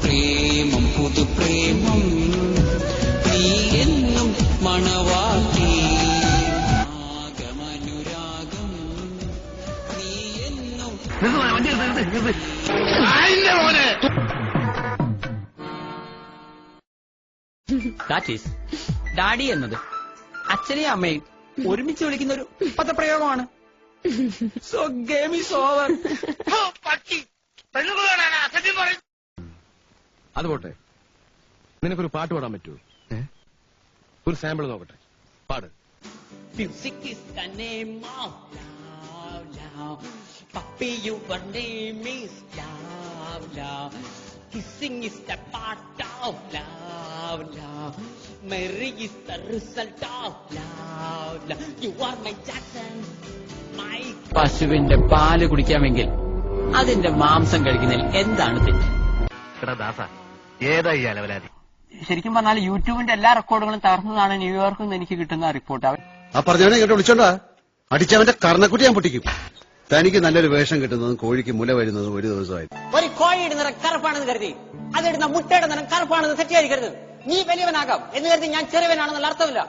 പ്രേമം പുതു പ്രേമം നീ എന്നും മണവാട്ടി ആഗമനുരാഗം നീ എന്നും. ഡാഡി എന്നത് അച്ഛനെയും അമ്മയും ഒരുമിച്ച് വിളിക്കുന്ന ഒരു പദപ്രയോഗമാണ്. So game is over. അത് പോട്ടെ, നിനക്കൊരു പാട്ട് പാടാൻ പറ്റുമോ? ഒരു സാമ്പിൾ നോക്കട്ടെ, പാട്. Music is the name of love, love. Puppy, your name is love, love. Kissing is the part of love, love. Marry is the result of love, love. You are my Jackson, my. പശുവിന്റെ പാല് കുടിക്കാമെങ്കിൽ അതിന്റെ മാംസം കഴിക്കുന്നതിൽ എന്താണ് തെറ്റ്? ഏതായി അലവലാതി? ശരിക്കും പറഞ്ഞാൽ യൂട്യൂബിന്റെ എല്ലാ റെക്കോർഡുകളും തകർന്നതാണ് ന്യൂയോർക്കിൽ നിന്ന് എനിക്ക് കിട്ടുന്ന റിപ്പോർട്ട്. ആ പറഞ്ഞവനെ ഇങ്ങോട്ട് വിളിച്ചോണ്ടാ, അടിച്ചവന്റെ കർണക്കുട്ടി ഞാൻ പൊട്ടിക്കും. തനിക്ക് നല്ലൊരു വേഷം കിട്ടുന്നതും കോഴിക്ക് മുല വരുന്നതും ഒരു ദിവസമായി. ഒരു കോഴിയുടെ നിറം കറുപ്പാണെന്ന് കരുതി അതിടുന്ന മുട്ടയുടെ നിറം കറുപ്പാണെന്ന് തെറ്റിയായിരിക്കരുത്. നീ വലിയവനാകാം എന്ന് കരുതി ഞാൻ ചെറിയവനാണെന്നുള്ള അർത്ഥമില്ല.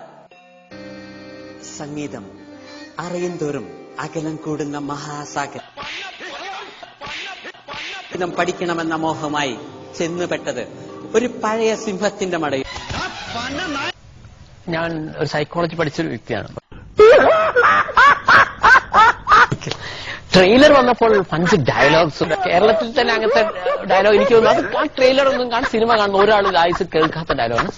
സംഗീതം അറിയും തോറും അകലം കൂടുന്ന മഹാസാഗരം. സംഗീതം പഠിക്കണമെന്ന മോഹമായി ചെന്നുപെട്ടത് ഒരു പഴയ സിംഹത്തിന്റെ മടയിൽ. ഞാൻ ഒരു സൈക്കോളജി പഠിച്ചൊരു വ്യക്തിയാണ്. ട്രെയിലർ വന്നപ്പോൾ 5 ഡയലോഗ്സ് കേരളത്തിൽ തന്നെ അങ്ങനത്തെ ഡയലോഗ് എനിക്ക് തോന്നുന്നു. അത് ആ ട്രെയിലർ ഒന്നും കാണാൻ, സിനിമ കാണുന്ന ഒരാൾ ആയുസ് കേൾക്കാത്ത ഡയലോഗാണ്.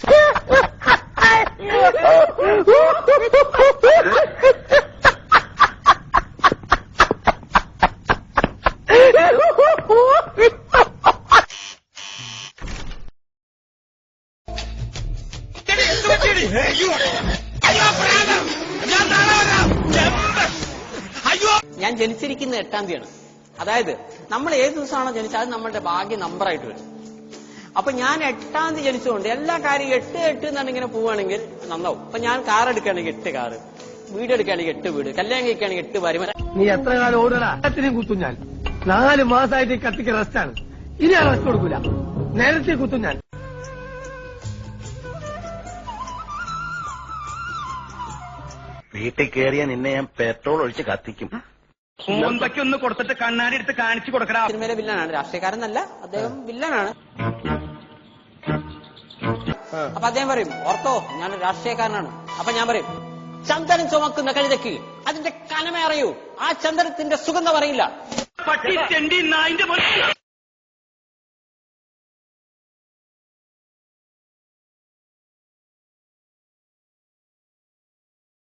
ഞാൻ ജനിച്ചിരിക്കുന്ന 8-ാം തീയതിയാണ്. അതായത് നമ്മൾ ഏത് ദിവസമാണോ ജനിച്ചത് അത് നമ്മളുടെ ഭാഗ്യ നമ്പറായിട്ട് വരും. അപ്പൊ ഞാൻ 8-ാം തീയതി ജനിച്ചുകൊണ്ട് എല്ലാ കാര്യം 8 എന്നാണ് ഇങ്ങനെ പോവുകയാണെങ്കിൽ നന്നാവും. അപ്പൊ ഞാൻ കാർ എടുക്കുകയാണെങ്കിൽ 8 കാറ്, വീട് എടുക്കുകയാണെങ്കിൽ 8 വീട്, കല്യാണം കഴിക്കുകയാണെങ്കിൽ 8 ഭാര്യ. നീ എത്ര കാലം ഓടുക കുത്തും ഞാൻ. 4 മാസമായിട്ട് കത്തിക്ക് റെസ്റ്റാണ്. ഇനി ആ റെസ്റ്റ് കൊടുക്കൂല, നേരത്തെ കുത്തും ഞാൻ. വീട്ടിൽ കയറിയ നിന്നെ ഞാൻ പെട്രോൾ ഒഴിച്ച് കത്തിക്കും. ഒന്ന് കൊടുത്തിട്ട് കണ്ണാടി എടുത്ത് കാണിച്ചു കൊടുക്കടാ. സിനിമയിലെ വില്ലനാണ്, രാഷ്ട്രീയക്കാരനല്ല, അദ്ദേഹം വില്ലനാണ്. അപ്പൊ അദ്ദേഹം പറയും ഓർത്തോ ഞാൻ രാഷ്ട്രീയക്കാരനാണ്. അപ്പൊ ഞാൻ പറയും ചന്ദനം ചുമക്കുന്ന കഴുതയ്ക്ക് അതിന്റെ കനമ അറിയൂ, ആ ചന്ദനത്തിന്റെ സുഗന്ധം അറിയില്ല.